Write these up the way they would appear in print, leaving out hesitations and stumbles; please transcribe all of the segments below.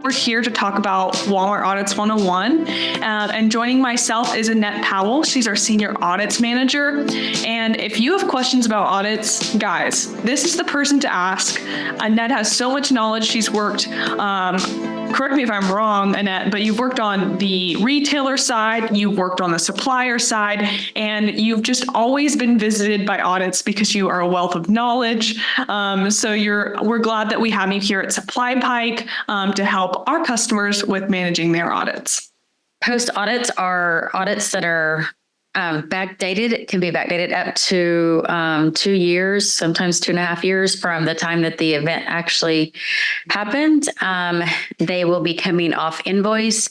We're here to talk about Walmart Audits 101. And joining myself is Annette Powell. She's our Senior Audits Manager. And if you have questions about audits, guys, this is the person to ask. Annette has so much knowledge. She's worked, correct me if I'm wrong, Annette, but you've worked on the retailer side, you've worked on the supplier side, and you've just always been visited by audits because you are a wealth of knowledge. So we're glad that we have you here at SupplyPike to help our customers with managing their audits. Post-audits are audits that are backdated. It can be backdated up to 2 years, sometimes 2.5 years from the time that the event actually happened. They will be coming off invoice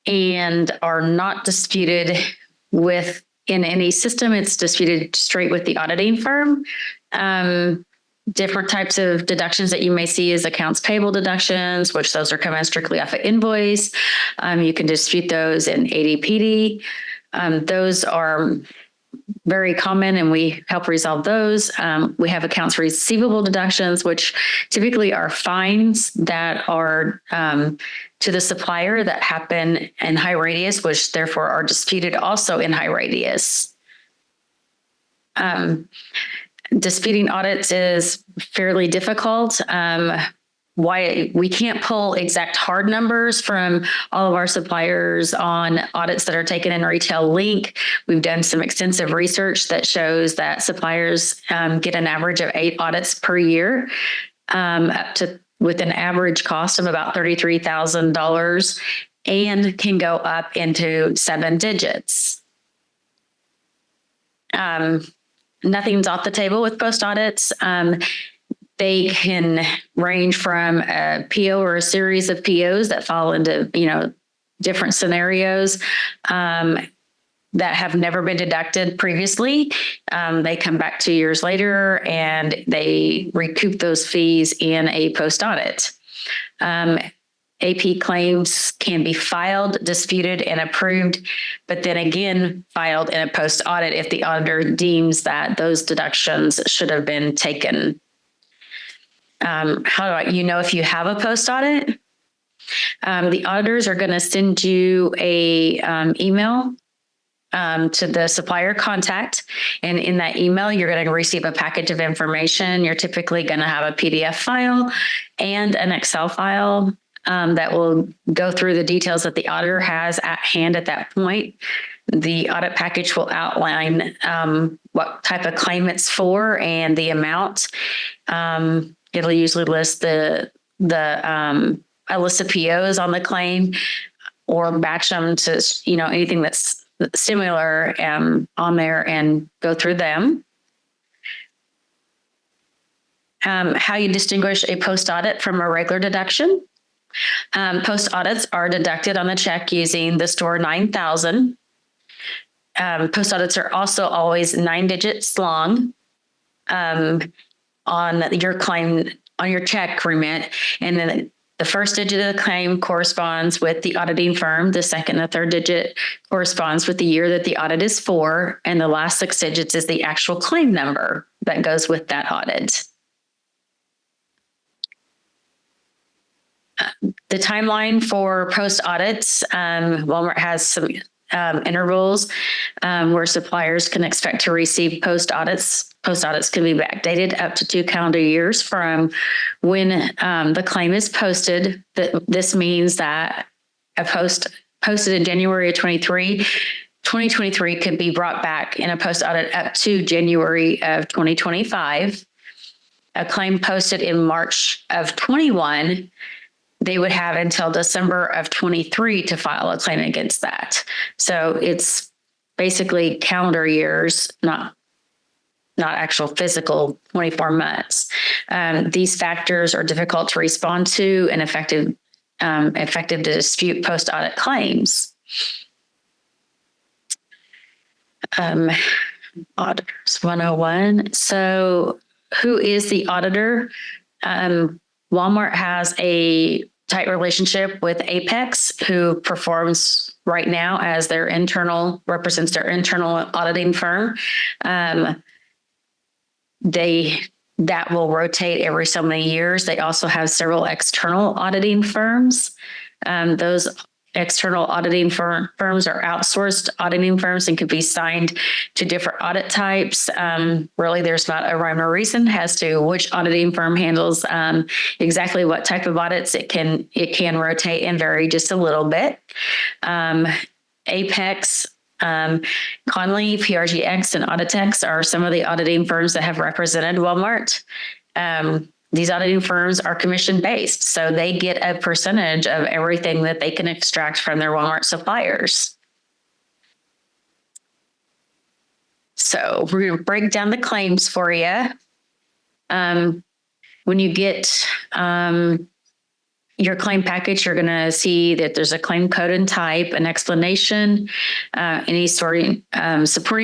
and are not disputed in any system. It's disputed straight with the auditing firm. Different types of deductions that you may see is accounts payable deductions, which those are coming strictly off an invoice. You can dispute those in ADPD. Those are very common and we help resolve those. We have accounts receivable deductions, which typically are fines that are to the supplier that happen in high radius, which therefore are disputed also in high radius. Disputing audits is fairly difficult. Why we can't pull exact hard numbers from all of our suppliers on audits that are taken in Retail Link. We've done some extensive research that shows that suppliers get an average of 8 audits per year, up to with an average cost of about $33,000 and can go up into 7 digits. Nothing's off the table with post audits. They can range from a PO or a series of POs that fall into, different scenarios that have never been deducted previously. They come back 2 years later and they recoup those fees in a post audit. AP claims can be filed, disputed, and approved, but then again filed in a post audit if the auditor deems that those deductions should have been taken. How do you know if you have a post audit? The auditors are going to send you a email to the supplier contact. And in that email, you're going to receive a package of information. You're typically going to have a PDF file and an Excel file that will go through the details that the auditor has at hand at that point. The audit package will outline what type of claim it's for and the amount. It'll usually list a list of POs on the claim or match them to, anything that's similar on there and go through them. How you distinguish a post audit from a regular deduction. Post audits are deducted on the check using the store 9000. Post audits are also always 9 digits long. On your claim, on your check remit. And then the first digit of the claim corresponds with the auditing firm. The second and the third digit corresponds with the year that the audit is for. And the last 6 digits is the actual claim number that goes with that audit. The timeline for post audits, Walmart has some intervals where suppliers can expect to receive post audits. Post audits can be backdated up to 2 calendar years from when the claim is posted. This means that a post posted in January of 2023 could be brought back in a post audit up to January of 2025. A claim posted in March of 21, they would have until December of 23 to file a claim against that. So it's basically calendar years, not actual physical 24 months. These factors are difficult to respond to and effective to dispute post-audit claims. Auditors 101. So who is the auditor? Walmart has a tight relationship with Apex, who performs right now as represents their internal auditing firm. They that will rotate every so many years. They also have several external auditing firms. Those external auditing firms are outsourced auditing firms and could be signed to different audit types. Really, there's not a rhyme or reason as to which auditing firm handles exactly what type of audits. It can rotate and vary just a little bit. Apex, Conley, PRGX, and Auditex are some of the auditing firms that have represented Walmart. These auditing firms are commission-based, so they get a percentage of everything that they can extract from their Walmart suppliers. So we're going to break down the claims for you. When you get your claim package, you're going to see that there's a claim code and type, an explanation, any supporting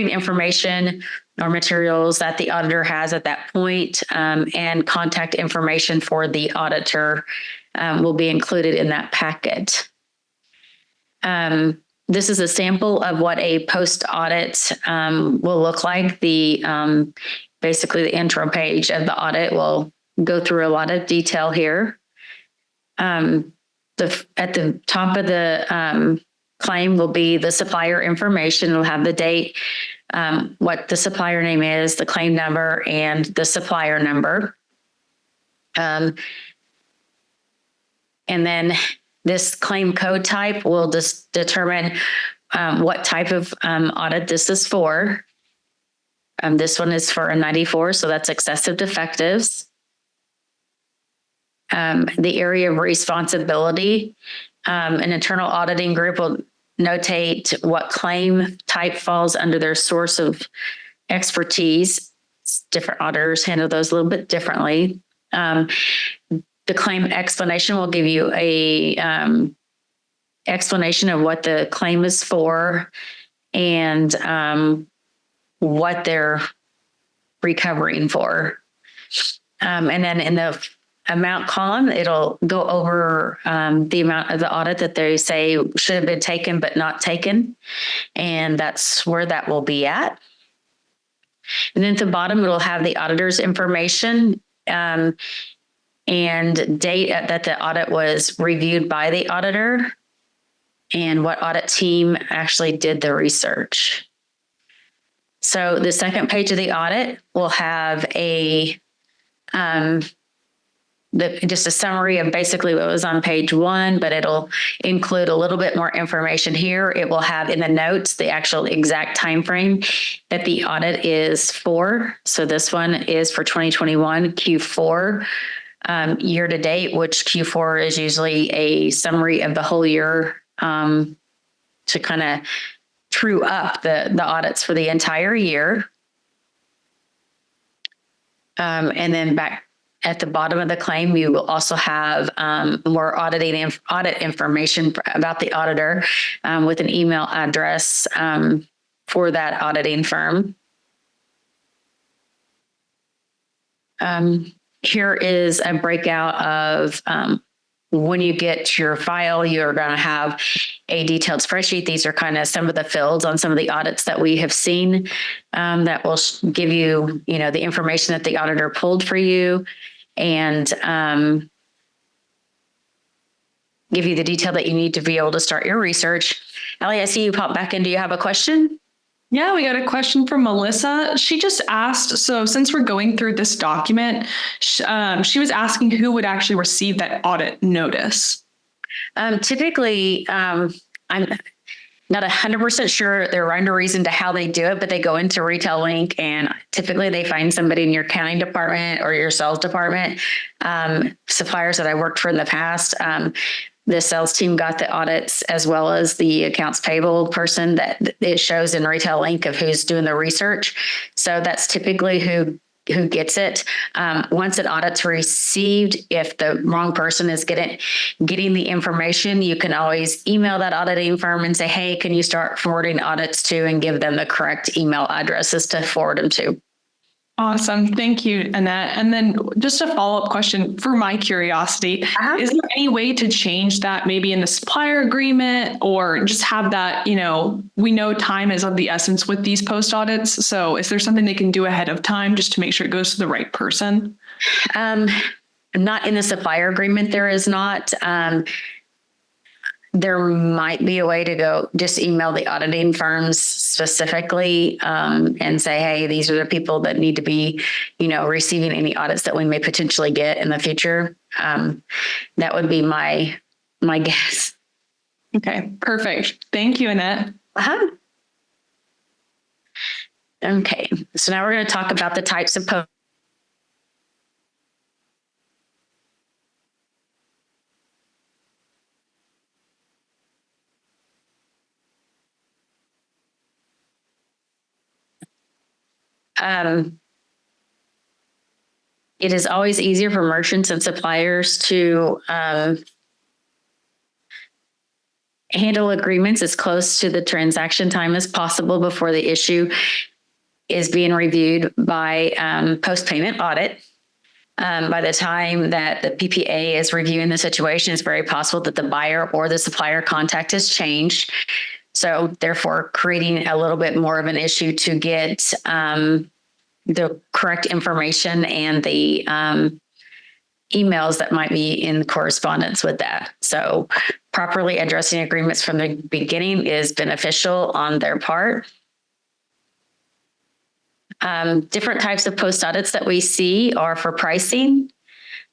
information or materials that the auditor has at that point, and contact information for the auditor will be included in that packet. This is a sample of what a post-audit will look like. Basically, the intro page of the audit will go through a lot of detail here. At the top of the claim will be the supplier information. It'll have the date, what the supplier name is, the claim number, and the supplier number. And then this claim code type will just determine what type of audit this is for. This one is for a 94, so that's excessive defectives. The area of responsibility, an internal auditing group will notate what claim type falls under their source of expertise. Different auditors handle those a little bit differently. The claim explanation will give you a explanation of what the claim is for and what they're recovering for. And then in the amount column, it'll go over the amount of the audit that they say should have been taken but not taken. And that's where that will be at. And then at the bottom, it'll have the auditor's information and date that the audit was reviewed by the auditor and what audit team actually did the research. So the second page of the audit will have just a summary of basically what was on page 1, but it'll include a little bit more information here. It will have in the notes the actual exact time frame that the audit is for. So this one is for 2021 Q4 year to date, which Q4 is usually a summary of the whole year to kind of true up the audits for the entire year. And then back at the bottom of the claim, you will also have more audit information about the auditor with an email address for that auditing firm. Here is a breakout of when you get your file, you're going to have a detailed spreadsheet. These are kind of some of the fields on some of the audits that we have seen that will give you, the information that the auditor pulled for you and give you the detail that you need to be able to start your research. Allie, I see you pop back in. Do you have a question? Yeah, we got a question from Melissa. She just asked, so since we're going through this document, she was asking who would actually receive that audit notice. Typically, I'm not 100% sure their rhyme or reason to how they do it, but they go into Retail Link and typically they find somebody in your accounting department or your sales department. Suppliers that I worked for in the past, the sales team got the audits as well as the accounts payable person that it shows in Retail Link of who's doing the research. So that's typically who gets it. Once an audit's received, if the wrong person is getting the information, you can always email that auditing firm and say, hey, can you start forwarding audits to, and give them the correct email addresses to forward them to. Awesome. Thank you, Annette. And then just a follow-up question for my curiosity. Is there any way to change that maybe in the supplier agreement or just have that, we know time is of the essence with these post audits. So is there something they can do ahead of time just to make sure it goes to the right person? Not in the supplier agreement, there is not. There might be a way to go just email the auditing firms specifically and say, hey, these are the people that need to be, receiving any audits that we may potentially get in the future. That would be my guess. Okay, perfect. Thank you, Annette. Uh-huh. Okay, so now we're going to talk about the types of it is always easier for merchants and suppliers to handle agreements as close to the transaction time as possible before the issue is being reviewed by post-payment audit. By the time that the PPA is reviewing the situation, it's very possible that the buyer or the supplier contact has changed. So therefore, creating a little bit more of an issue to get the correct information and the emails that might be in correspondence with that. So properly addressing agreements from the beginning is beneficial on their part. Different types of post audits that we see are for pricing,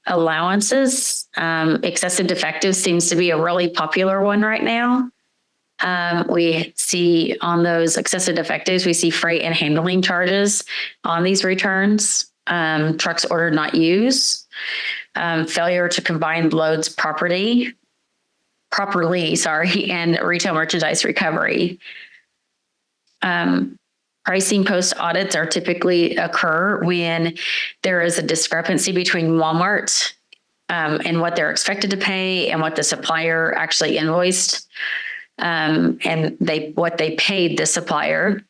allowances. Excessive defectives seems to be a really popular one right now. We see on those excessive defectives, we see freight and handling charges on these returns, trucks ordered not used, failure to combine loads properly, and retail merchandise recovery. Pricing post audits are typically occur when there is a discrepancy between Walmart and what they're expected to pay and what the supplier actually invoiced. And what they paid the supplier.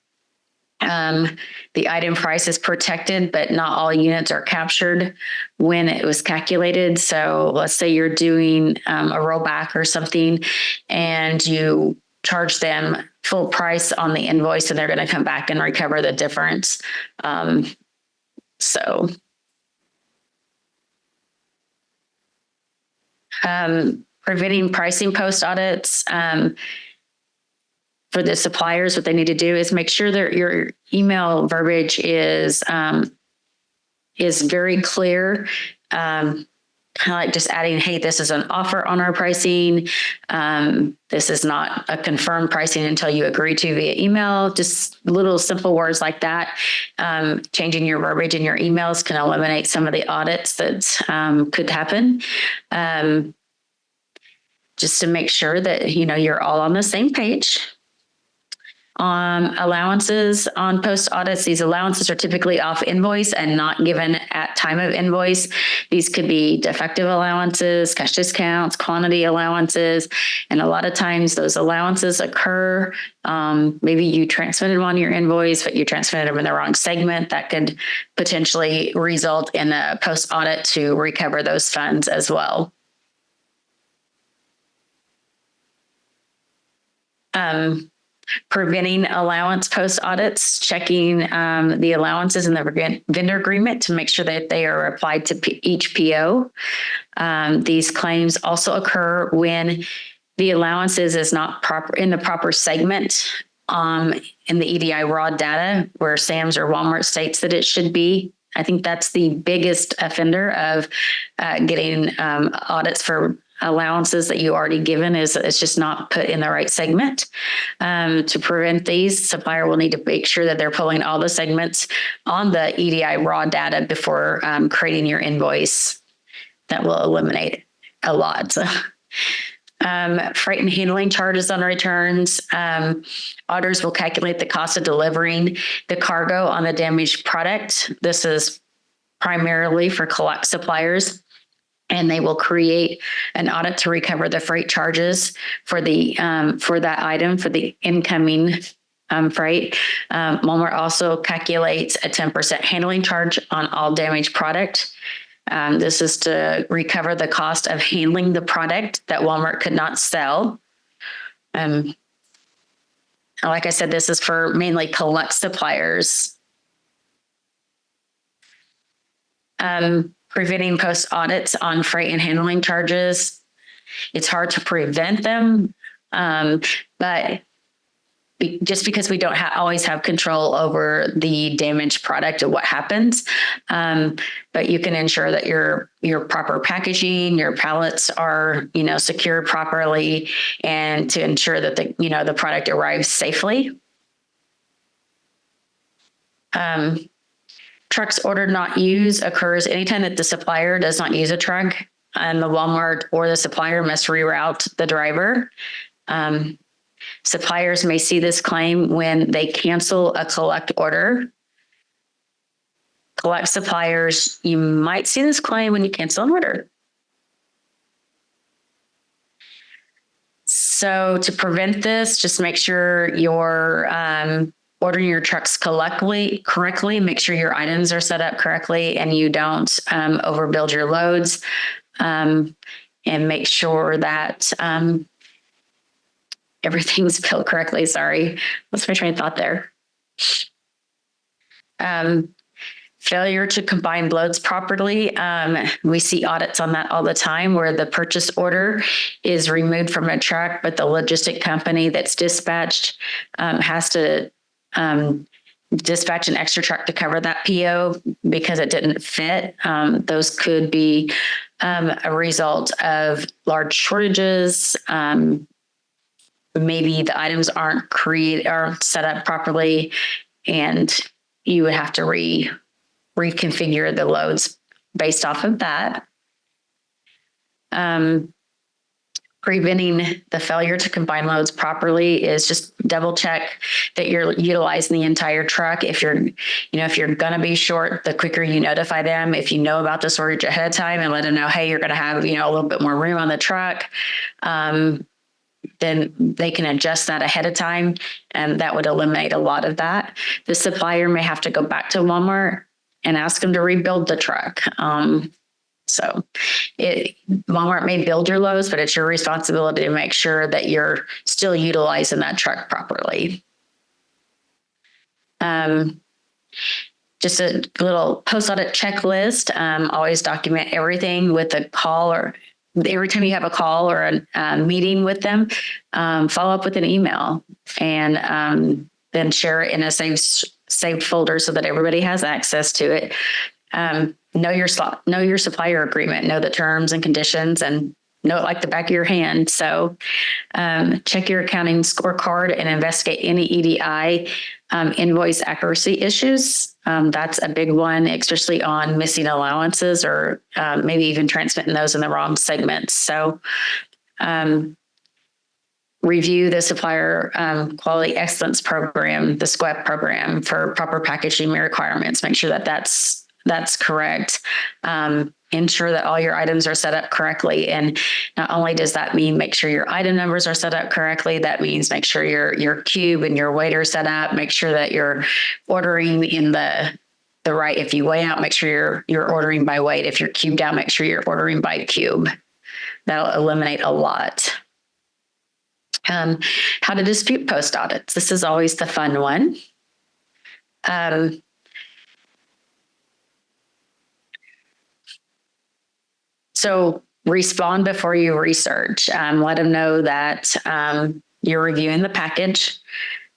The item price is protected, but not all units are captured when it was calculated. So let's say you're doing a rollback or something and you charge them full price on the invoice and they're going to come back and recover the difference. Preventing pricing post audits. For the suppliers, what they need to do is make sure that your email verbiage is very clear. Kind of like just adding, hey, this is an offer on our pricing. This is not a confirmed pricing until you agree to via email. Just little simple words like that. Changing your verbiage in your emails can eliminate some of the audits that could happen. Just to make sure that, you're all on the same page. Allowances on post audits. These allowances are typically off invoice and not given at time of invoice. These could be defective allowances, cash discounts, quantity allowances. And a lot of times those allowances occur. Maybe you transmitted them on your invoice, but you transmitted them in the wrong segment. That could potentially result in a post audit to recover those funds as well. Preventing allowance post audits, checking the allowances in the vendor agreement to make sure that they are applied to each PO. These claims also occur when the allowances is not proper in the proper segment in the EDI raw data where Sam's or Walmart states that it should be. I think that's the biggest offender of getting audits for allowances that you already given is it's just not put in the right segment. To prevent these, supplier will need to make sure that they're pulling all the segments on the EDI raw data before creating your invoice. That will eliminate a lot. Freight and handling charges on returns. Auditors will calculate the cost of delivering the cargo on the damaged product. This is primarily for collect suppliers. And they will create an audit to recover the freight charges for the for that item for the incoming freight. Walmart also calculates a 10% handling charge on all damaged product. This is to recover the cost of handling the product that Walmart could not sell. Like I said, this is for mainly collect suppliers. Preventing post audits on freight and handling charges. It's hard to prevent them, but just because we don't always have control over the damaged product or what happens, but you can ensure that your proper packaging, your pallets are secured properly, and to ensure that the product arrives safely. Trucks ordered not used occurs anytime that the supplier does not use a truck, and the Walmart or the supplier must reroute the driver. Suppliers may see this claim when they cancel a collect order. Collect suppliers, you might see this claim when you cancel an order. So to prevent this, just make sure you're ordering your trucks correctly, make sure your items are set up correctly and you don't overbuild your loads, and make sure that everything's built correctly. Sorry, what's my train of thought there? Failure to combine loads properly. We see audits on that all the time where the purchase order is removed from a truck, but the logistic company that's dispatched has to dispatch an extra truck to cover that PO because it didn't fit. Those could be a result of large shortages. Maybe the items aren't set up properly, and you would have to reconfigure the loads based off of that. Preventing the failure to combine loads properly is just double check that you're utilizing the entire truck. If you're going to be short, the quicker you notify them. If you know about the shortage ahead of time and let them know, hey, you're going to have, a little bit more room on the truck. Then they can adjust that ahead of time, and that would eliminate a lot of that. The supplier may have to go back to Walmart and ask them to rebuild the truck. Walmart may build your loads, but it's your responsibility to make sure that you're still utilizing that truck properly. Just a little post-audit checklist. Always document everything with a call, or every time you have a call or a meeting with them, follow up with an email, and then share it in a saved folder so that everybody has access to it. Know your supplier agreement, know the terms and conditions, and know it like the back of your hand. So check your accounting scorecard and investigate any EDI invoice accuracy issues. That's a big one, especially on missing allowances or maybe even transmitting those in the wrong segments. So review the supplier quality excellence program, the SQEP program, for proper packaging requirements. Make sure that that's correct. Ensure that all your items are set up correctly. And not only does that mean make sure your item numbers are set up correctly, that means make sure your cube and your weight are set up. Make sure that you're ordering in the right. If you weigh out, make sure you're ordering by weight. If you're cubed out, make sure you're ordering by cube. That'll eliminate a lot. How to dispute post audits. This is always the fun one. So respond before you research. Let them know that you're reviewing the package.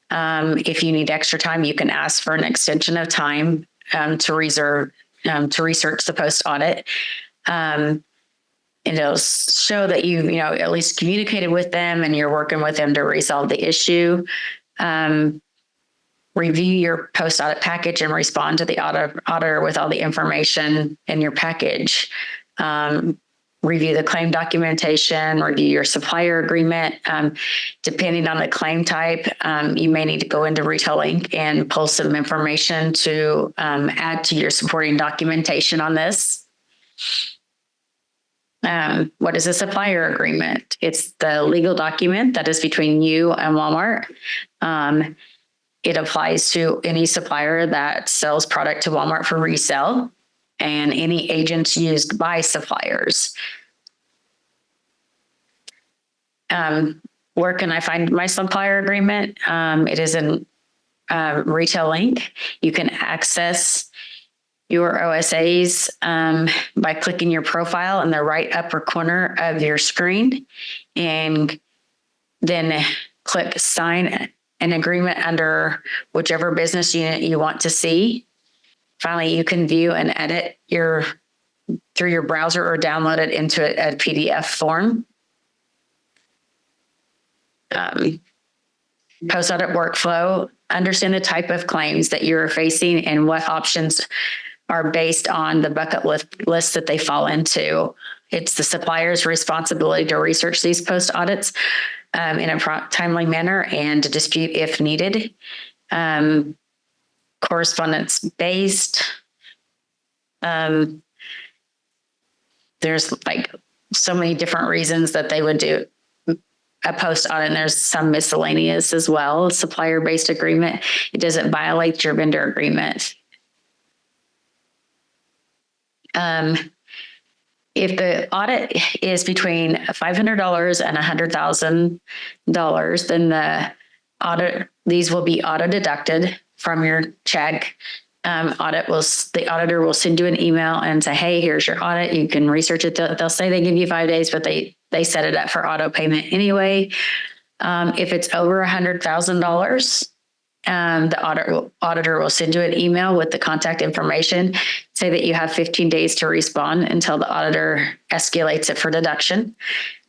If you need extra time, you can ask for an extension of time to research the post audit. And it'll show that you at least communicated with them and you're working with them to resolve the issue. Review your post audit package and respond to the auditor with all the information in your package. Review the claim documentation, review your supplier agreement. Depending on the claim type, you may need to go into Retailing and pull some information to add to your supporting documentation on this. What is a supplier agreement? It's the legal document that is between you and Walmart. It applies to any supplier that sells product to Walmart for resale and any agents used by suppliers. Where can I find my supplier agreement? It is in Retail Link. You can access your OSAs by clicking your profile in the right upper corner of your screen, and then click sign an agreement under whichever business unit you want to see. Finally, you can view and edit through your browser or download it into a PDF form. Post-audit workflow: understand the type of claims that you're facing and what options are based on the bucket list that they fall into. It's the supplier's responsibility to research these post-audits in a timely manner and to dispute if needed. Correspondence-based. There's like so many different reasons that they would do a post audit, and there's some miscellaneous as well. Supplier-based agreement: it doesn't violate your vendor agreement. If the audit is between $500 and $100,000, then these will be auto deducted from your check. The auditor will send you an email and say, "Hey, here's your audit. You can research it." They'll say they give you 5 days, but they set it up for auto payment anyway. If it's over $100,000, the auditor will send you an email with the contact information, say that you have 15 days to respond until the auditor escalates it for deduction.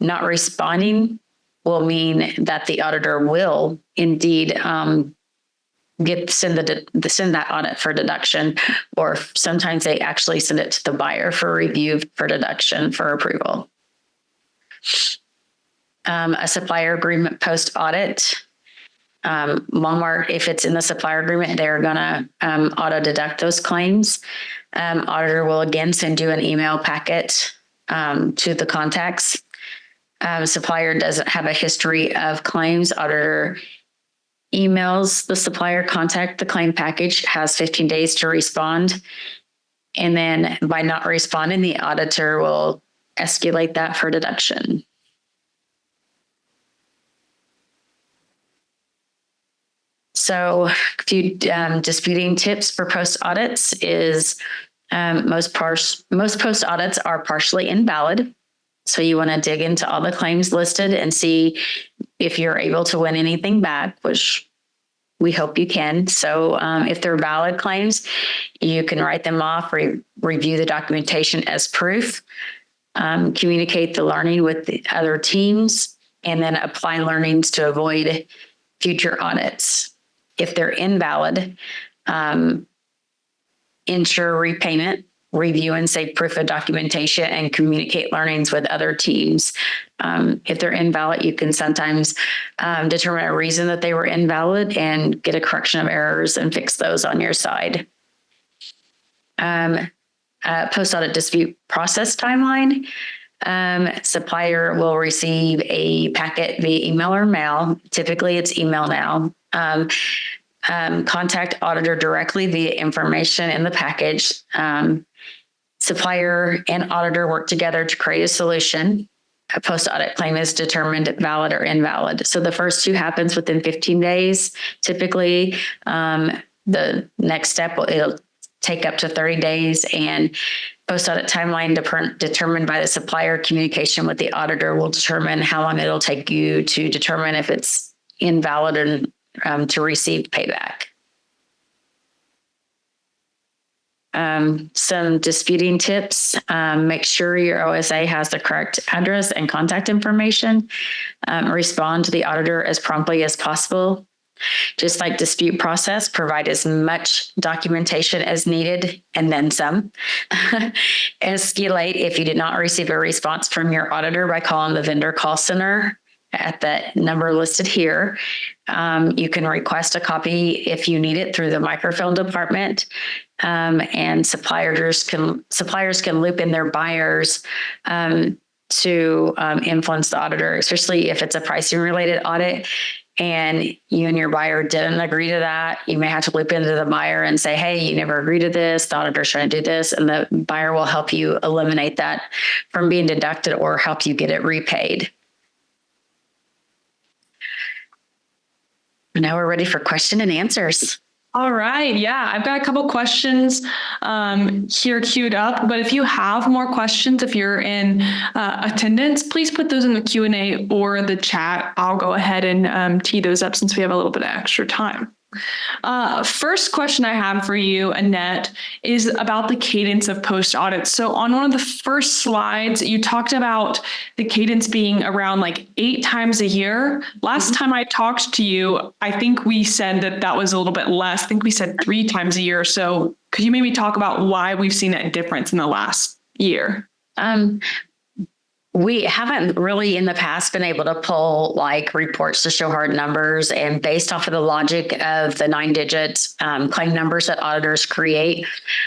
Not responding will mean that the auditor will indeed send that audit for deduction, or sometimes they actually send it to the buyer for review for deduction for approval. A supplier agreement post audit. Walmart, if it's in the supplier agreement, they're going to auto deduct those claims. Auditor will again send you an email packet to the contacts. Supplier doesn't have a history of claims. Auditor emails the supplier, contact the claim package, has 15 days to respond. And then by not responding, the auditor will escalate that for deduction. So a few disputing tips for post audits is most post audits are partially invalid. So you want to dig into all the claims listed and see if you're able to win anything back, which we hope you can. So if they're valid claims, you can write them off, review the documentation as proof, communicate the learning with the other teams, and then apply learnings to avoid future audits. If they're invalid, ensure repayment, review and save proof of documentation, and communicate learnings with other teams. If they're invalid, you can sometimes determine a reason that they were invalid and get a correction of errors and fix those on your side. Post-audit dispute process timeline. Supplier will receive a packet via email or mail. Typically, it's email now. Contact auditor directly via information in the package. Supplier and auditor work together to create a solution. A post-audit claim is determined valid or invalid. So the first two happens within 15 days. Typically, the next step, it'll take up to 30 days, and post-audit timeline determined by the supplier. Communication with the auditor will determine how long it'll take you to determine if it's invalid or to receive payback. Some disputing tips. Make sure your OSA has the correct address and contact information. Respond to the auditor as promptly as possible. Just like dispute process, provide as much documentation as needed and then some. Escalate if you did not receive a response from your auditor by calling the vendor call center at the number listed here. You can request a copy if you need it through the microfilm department. And suppliers can loop in their buyers to influence the auditor, especially if it's a pricing related audit. and you and your buyer didn't agree to that, you may have to loop into the buyer and say, hey, you never agreed to this. The auditor's trying to do this. And the buyer will help you eliminate that from being deducted or help you get it repaid. Now we're ready for question and answers. All right. Yeah, I've got a couple questions here queued up, but if you have more questions, if you're in attendance, please put those in the Q&A or the chat. I'll go ahead and tee those up since we have a little bit of extra time. First question I have for you, Annette, is about the cadence of post audits. So on one of the first slides, you talked about the cadence being around like 8 times a year. Last time I talked to you, I think we said that was a little bit less. I think we said 3 times a year. So could you maybe talk about why we've seen that difference in the last year? We haven't really in the past been able to pull like reports to show hard numbers, and based off of the logic of the 9-digit claim numbers that auditors create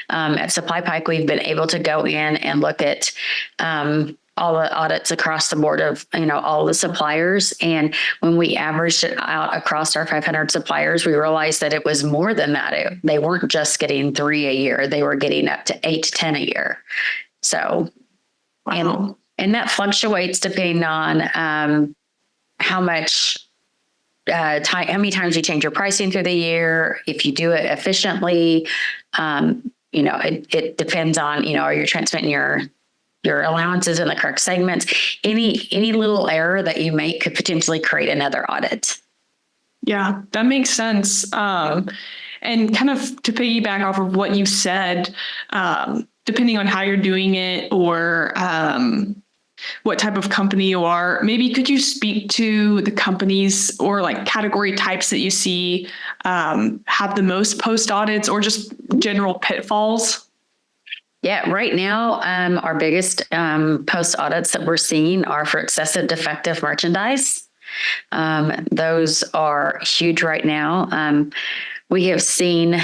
at SupplyPike, we've been able to go in and look at all the audits across the board of, all the suppliers. And when we averaged it out across our 500 suppliers, we realized that it was more than that. They weren't just getting 3 a year. They were getting up to 8 to 10 a year. So, Wow. And that fluctuates depending on how much time, how many times you change your pricing through the year. If you do it efficiently, it depends on, are you transmitting your allowances in the correct segments? Any little error that you make could potentially create another audit. Yeah, that makes sense. And kind of to piggyback off of what you said, depending on how you're doing it or what type of company you are, maybe could you speak to the companies or like category types that you see have the most post audits or just general pitfalls? Yeah, right now, our biggest post audits that we're seeing are for excessive defective merchandise. Those are huge right now. We have seen,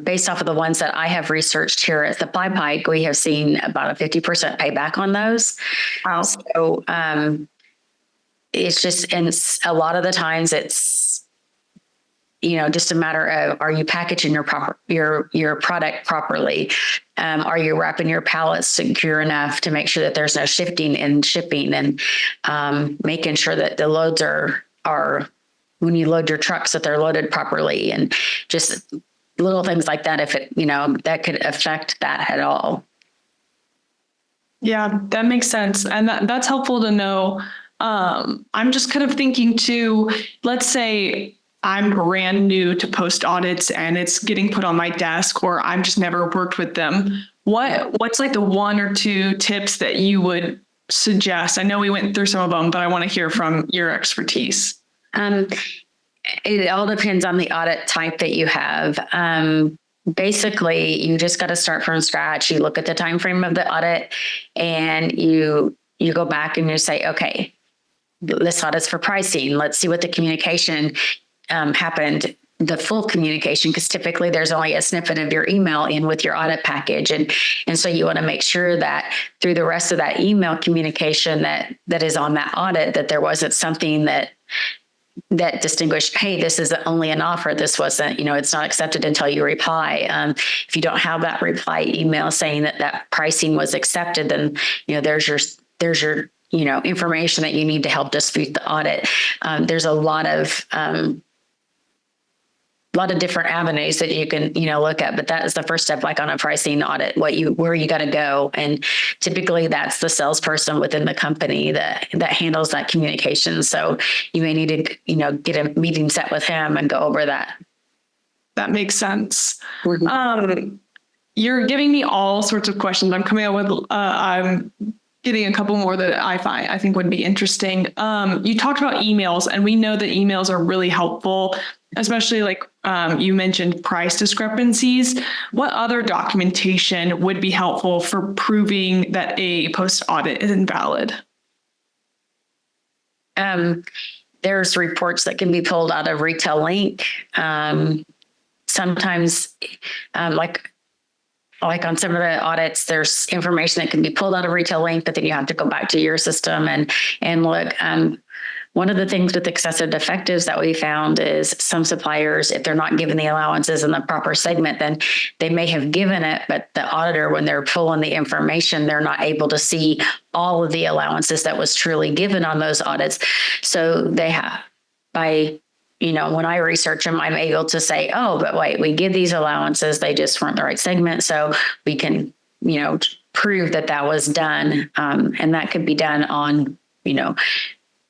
based off of the ones that I have researched here at SupplyPike, we have seen about a 50% payback on those. Wow. So it's just, and a lot of the times it's, just a matter of, are you packaging your product properly? Are you wrapping your pallets secure enough to make sure that there's no shifting and shipping, and making sure that the loads are when you load your trucks, that they're loaded properly, and just little things like that. If it, that could affect that at all. Yeah, that makes sense. And that's helpful to know. I'm just kind of thinking too, let's say I'm brand new to post audits and it's getting put on my desk, or I've just never worked with them. What's like the 1 or 2 tips that you would suggest? I know we went through some of them, but I want to hear from your expertise. It all depends on the audit type that you have. Basically, you just got to start from scratch. You look at the time frame of the audit, and you go back and you say, okay, this audit's for pricing. Let's see what the communication happened, the full communication, because typically there's only a snippet of your email in with your audit package. And so you want to make sure that through the rest of that email communication that is on that audit, that there wasn't something that distinguished, hey, this is only an offer. This wasn't, it's not accepted until you reply. If you don't have that reply email saying that pricing was accepted, then, there's your information that you need to help dispute the audit. There's a lot of different avenues that you can, look at, but that is the first step, like on a pricing audit, where you got to go. And typically that's the salesperson within the company that handles that communication. So you may need to, get a meeting set with him and go over that. That makes sense. Mm-hmm. You're giving me all sorts of questions. I'm coming up with, I'm getting a couple more that I think would be interesting. You talked about emails, and we know that emails are really helpful, especially like you mentioned price discrepancies. What other documentation would be helpful for proving that a post audit is invalid? There's reports that can be pulled out of Retail Link. Sometimes, like on some of the audits, there's information that can be pulled out of Retail Link, but then you have to go back to your system and look. one of the things with excessive defectives that we found is some suppliers, if they're not given the allowances in the proper segment, then they may have given it, but the auditor, when they're pulling the information, they're not able to see all of the allowances that was truly given on those audits. So they have, by, when I research them, I'm able to say, oh, but wait, we give these allowances, they just weren't the right segment. So we can, prove that that was done. And that could be done on,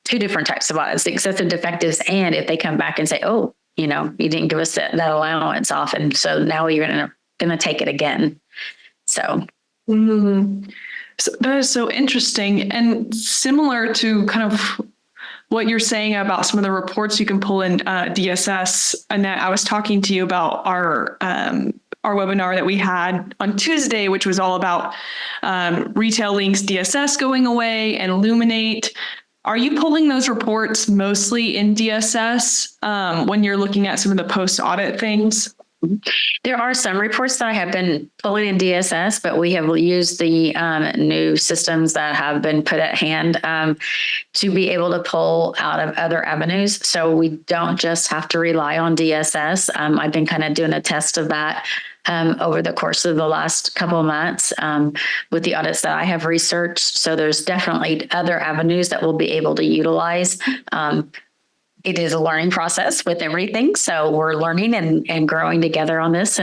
two different types of audits, the excessive defectives. And if they come back and say, oh, you didn't give us that allowance off. And so now you're going to take it again. So. Mm-hmm. So that is so interesting, and similar to kind of what you're saying about some of the reports you can pull in DSS. Annette, I was talking to you about our webinar that we had on Tuesday, which was all about Retail Links DSS going away and Illuminate. Are you pulling those reports mostly in DSS when you're looking at some of the post-audit things? There are some reports that I have been pulling in DSS, but we have used the new systems that have been put at hand to be able to pull out of other avenues. So we don't just have to rely on DSS. I've been kind of doing a test of that over the course of the last couple of months with the audits that I have researched. So there's definitely other avenues that we'll be able to utilize. It is a learning process with everything. So we're learning and growing together on this.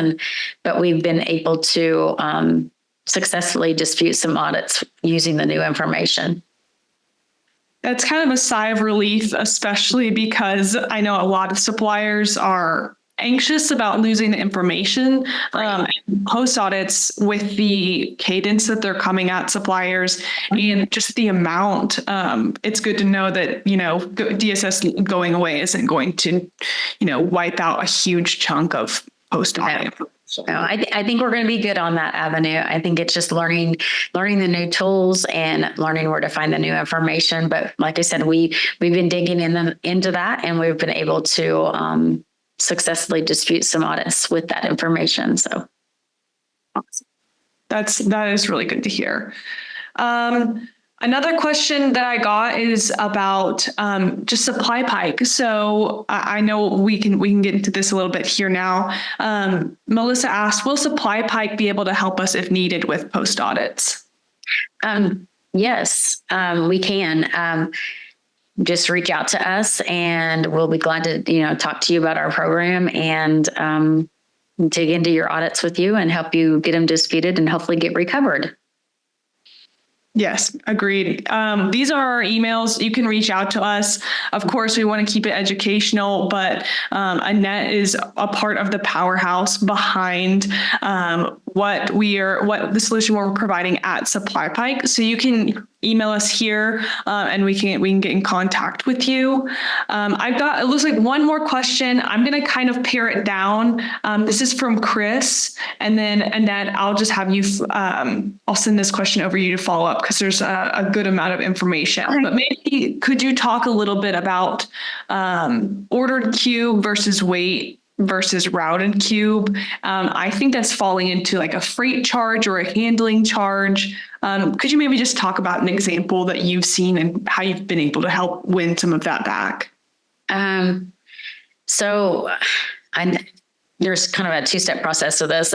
But we've been able to successfully dispute some audits using the new information. That's kind of a sigh of relief, especially because I know a lot of suppliers are anxious about losing the information. Post audits, with the cadence that they're coming at suppliers and just the amount, it's good to know that, DSS going away isn't going to, wipe out a huge chunk of post audit. No, I think we're going to be good on that avenue. I think it's just learning the new tools and learning where to find the new information. But like I said, we've been digging into that, and we've been able to successfully dispute some audits with that information. So that is really good to hear. Another question that I got is about just SupplyPike. So I know we can get into this a little bit here now. Melissa asked, will SupplyPike be able to help us if needed with post audits? Yes, we can. Just reach out to us, and we'll be glad to talk to you about our program and dig into your audits with you and help you get them disputed and hopefully get recovered. Yes, agreed. These are our emails. You can reach out to us. Of course, we want to keep it educational, but Annette is a part of the powerhouse behind what the solution we're providing at SupplyPike. So you can email us here and we can get in contact with you. It looks like one more question. I'm going to kind of pare it down. This is from Chris, and then Annette, I'll just have you, I'll send this question over you to follow up because there's a good amount of information. Right. But maybe could you talk a little bit about ordered cube versus weight versus routed cube? I think that's falling into like a freight charge or a handling charge. Could you maybe just talk about an example that you've seen and how you've been able to help win some of that back? There's kind of a two-step process to this.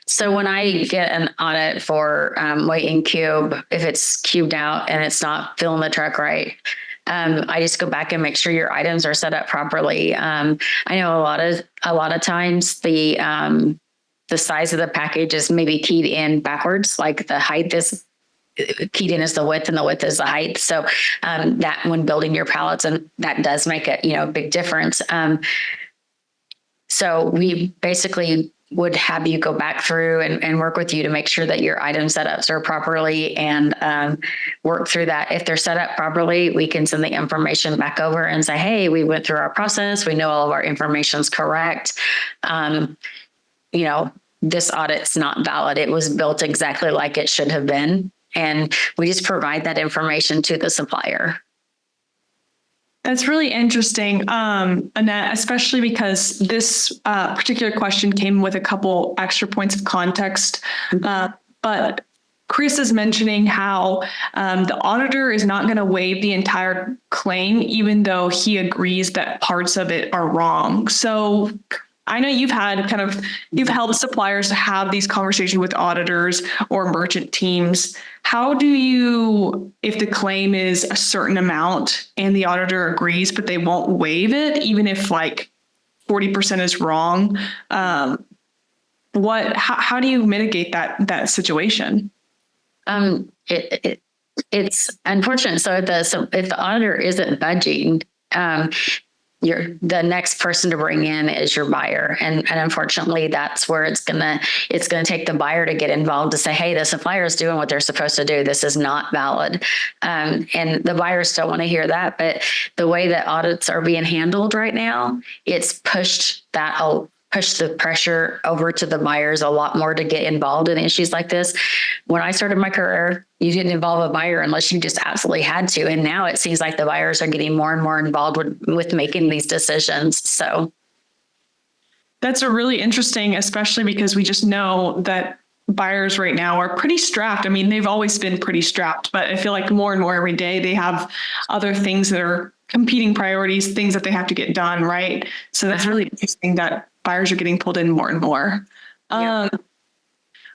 So when I get an audit for weight in cube, if it's cubed out and it's not filling the truck right, I just go back and make sure your items are set up properly. I know a lot of times the size of the package is maybe keyed in backwards, like the height is keyed in as the width and the width is the height. So that when building your pallets, and that does make a big difference. So we basically would have you go back through and work with you to make sure that your item setups are properly and work through that. If they're set up properly, we can send the information back over and say, hey, we went through our process. We know all of our information is correct. This audit's not valid. It was built exactly like it should have been. And we just provide that information to the supplier. That's really interesting, Annette, especially because this particular question came with a couple extra points of context. But Chris is mentioning how the auditor is not going to waive the entire claim, even though he agrees that parts of it are wrong. So I know you've helped suppliers to have these conversations with auditors or merchant teams. How do you, if the claim is a certain amount and the auditor agrees, but they won't waive it, even if like 40% is wrong? How do you mitigate that situation? It's unfortunate. So if the auditor isn't budging, the next person to bring in is your buyer. And unfortunately, that's where it's gonna take the buyer to get involved to say, hey, the supplier is doing what they're supposed to do. This is not valid. And the buyers don't want to hear that. But the way that audits are being handled right now, it's pushed the pressure over to the buyers a lot more to get involved in issues like this. When I started my career, you didn't involve a buyer unless you just absolutely had to. And now it seems like the buyers are getting more and more involved with making these decisions. So that's a really interesting, especially because we just know that buyers right now are pretty strapped. I mean, they've always been pretty strapped, but I feel like more and more every day they have other things that are competing priorities, things that they have to get done, right? So that's really interesting that buyers are getting pulled in more and more. Yeah.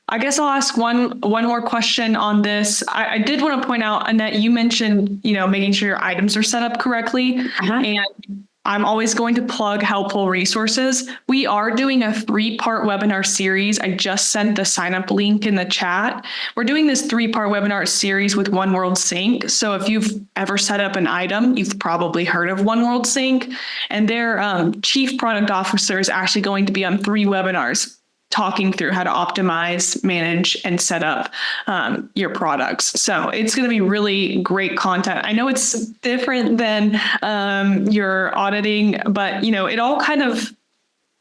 I guess I'll ask one more question on this. I did want to point out, Annette, you mentioned, making sure your items are set up correctly. And I'm always going to plug helpful resources. We are doing a 3-part webinar series. I just sent the sign up link in the chat. We're doing this 3-part webinar series with One World Sync. So if you've ever set up an item, you've probably heard of One World Sync, and their chief product officer is actually going to be on 3 webinars talking through how to optimize, manage, and set up your products. So it's going to be really great content. I know it's different than your auditing, but it all kind of,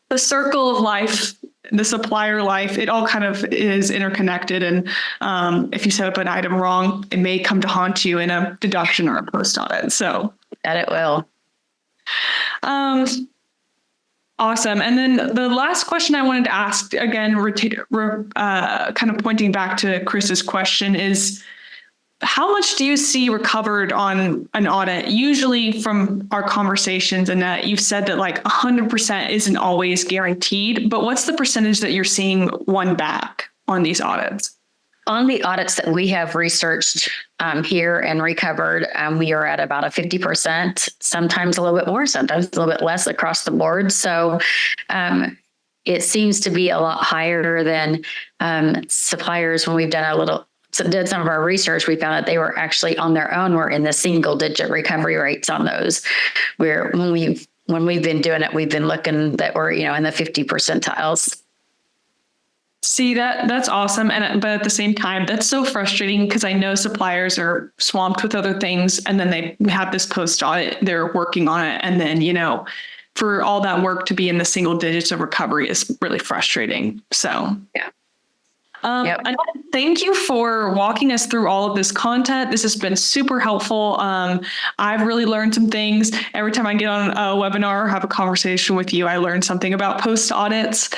the circle of life, the supplier life, it all kind of is interconnected. And if you set up an item wrong, it may come to haunt you in a deduction or a post audit. So that it will. Awesome. And then the last question I wanted to ask, again, kind of pointing back to Chris's question, is how much do you see recovered on an audit? Usually from our conversations, Annette, you've said that like 100% isn't always guaranteed, but what's the percentage that you're seeing won back on these audits? On the audits that we have researched here and recovered, we are at about a 50%, sometimes a little bit more, sometimes a little bit less across the board. So it seems to be a lot higher than suppliers. When we've done did some of our research, we found that they were actually on their own, were in the single-digit recovery rates on those. Where when we've been doing it, we've been looking that we're in the 50 percentiles. See, that's awesome. But at the same time, that's so frustrating because I know suppliers are swamped with other things, and then they have this post audit, they're working on it. And then, for all that work to be in the single digits of recovery is really frustrating. So, yeah. Yep. Thank you for walking us through all of this content. This has been super helpful. I've really learned some things. Every time I get on a webinar or have a conversation with you, I learn something about post audits.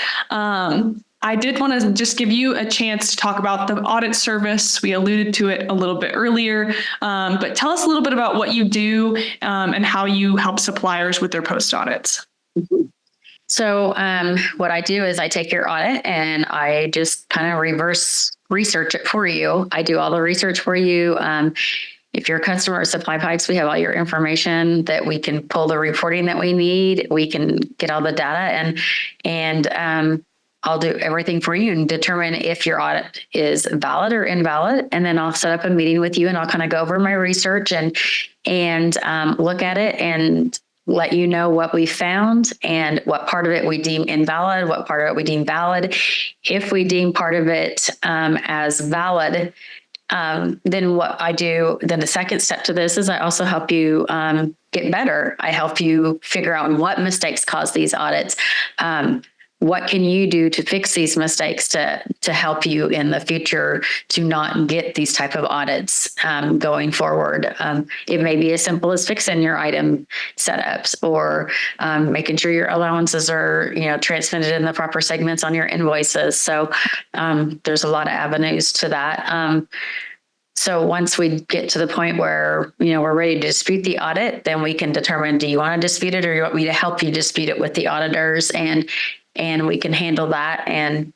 I did want to just give you a chance to talk about the audit service. We alluded to it a little bit earlier, but tell us a little bit about what you do and how you help suppliers with their post audits. So what I do is I take your audit and I just kind of reverse research it for you. I do all the research for you. If you're a customer at SupplyPikes, we have all your information that we can pull the reporting that we need. We can get all the data and I'll do everything for you and determine if your audit is valid or invalid. And then I'll set up a meeting with you and I'll kind of go over my research and look at it and let you know what we found and what part of it we deem invalid, what part of it we deem valid. If we deem part of it as valid, then what I do, then the second step to this is I also help you get better. I help you figure out what mistakes cause these audits. what can you do to fix these mistakes to help you in the future to not get these type of audits going forward? It may be as simple as fixing your item setups or making sure your allowances are, transmitted in the proper segments on your invoices. So there's a lot of avenues to that. So once we get to the point where, we're ready to dispute the audit, then we can determine, do you want to dispute it or you want me to help you dispute it with the auditors? And we can handle that and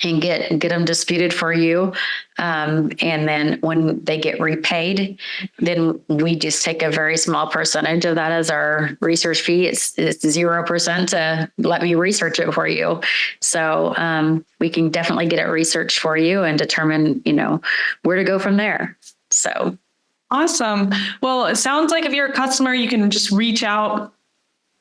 get them disputed for you. And then when they get repaid, then we just take a very small percentage of that as our research fee. It's 0% to let me research it for you. So we can definitely get it researched for you and determine, where to go from there. So. Awesome. Well, it sounds like if you're a customer, you can just reach out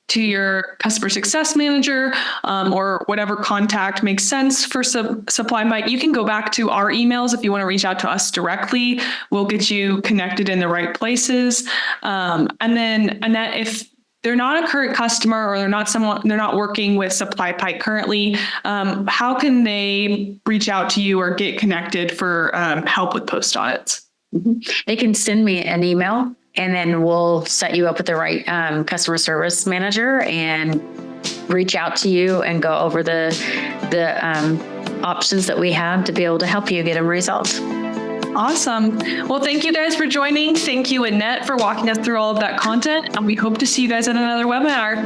to your customer success manager or whatever contact makes sense for SupplyPike. You can go back to our emails if you want to reach out to us directly. We'll get you connected in the right places. And then Annette, if they're not a current customer or they're not working with SupplyPike currently, how can they reach out to you or get connected for help with post audits? They can send me an email. And then we'll set you up with the right customer service manager and reach out to you and go over the options that we have to be able to help you get them resolved. Awesome. Well, thank you guys for joining. Thank you, Annette, for walking us through all of that content. And we hope to see you guys at another webinar.